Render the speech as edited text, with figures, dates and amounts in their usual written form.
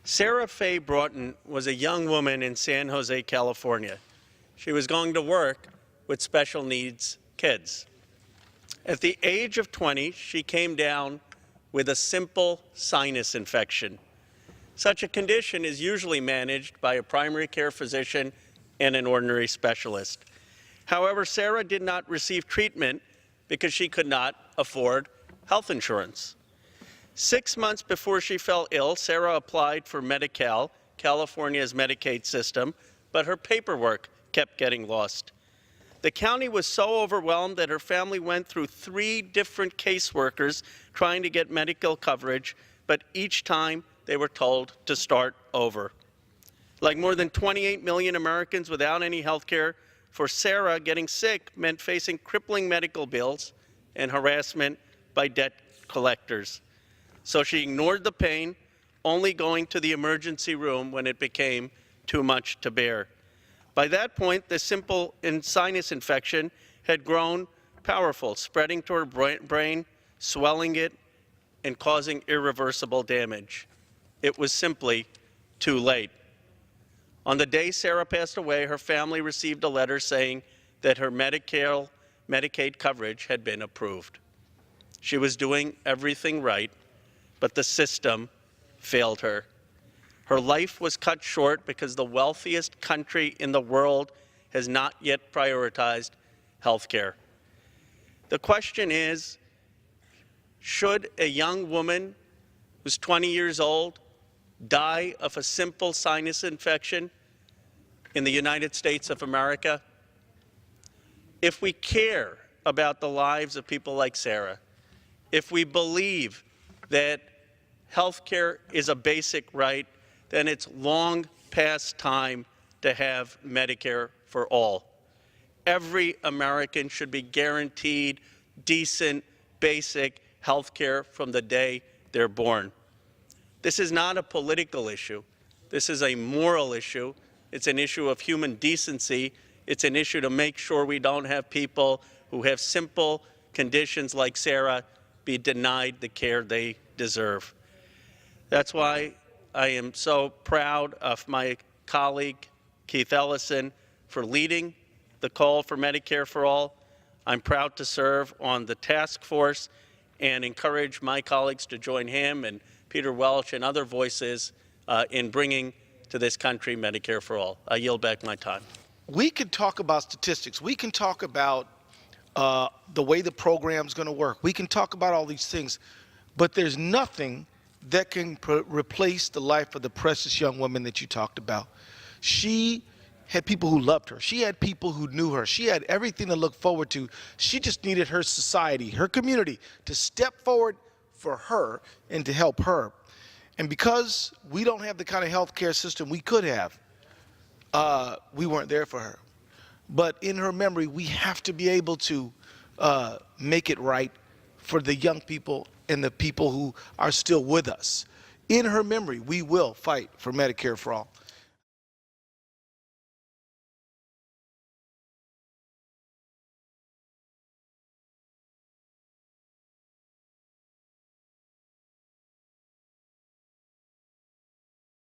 Sarah Faye Broughton was a young woman in San Jose, California. She was going to work with special needs kids. At the age of 20, she came down with a simple sinus infection. Such a condition is usually managed by a primary care physician and an ordinary specialist. However, Sarah did not receive treatment because she could not afford health insurance. 6 months before she fell ill, Sarah applied for Medi-Cal, California's Medicaid system, but her paperwork kept getting lost. The county was so overwhelmed that her family went through 3 different caseworkers trying to get medical coverage, but each time they were told to start over. Like more than 28 million Americans without any health care, for Sarah, getting sick meant facing crippling medical bills and harassment by debt collectors. So she ignored the pain, only going to the emergency room when it became too much to bear. By that point, the simple sinus infection had grown powerful, spreading to her brain, swelling it, and causing irreversible damage. It was simply too late. On the day Sarah passed away, her family received a letter saying that her Medicaid coverage had been approved. She was doing everything right, but the system failed her. Her life was cut short because the wealthiest country in the world has not yet prioritized health care. The question is, should a young woman who's 20 years old die of a simple sinus infection in the United States of America? If we care about the lives of people like Sarah, if we believe that health care is a basic right, then it's long past time to have Medicare for all. Every American should be guaranteed decent, basic health care from the day they're born. This is not a political issue. This is a moral issue. It's an issue of human decency. It's an issue to make sure we don't have people who have simple conditions like Sarah be denied the care they deserve. That's why I am so proud of my colleague, Keith Ellison, for leading the call for Medicare for All. I'm proud to serve on the task force and encourage my colleagues to join him and Peter Welch and other voices in bringing to this country Medicare for All. I yield back my time. We can talk about statistics. We can talk about the way the program's going to work. We can talk about all these things, but there's nothing that can replace the life of the precious young woman that you talked about. She had people who loved her. She had people who knew her. She had everything to look forward to. She just needed her society, her community, to step forward for her and to help her. And because we don't have the kind of health care system we could have, we weren't there for her. But in her memory, we have to be able to make it right for the young people and the people who are still with us. In her memory, we will fight for Medicare for all.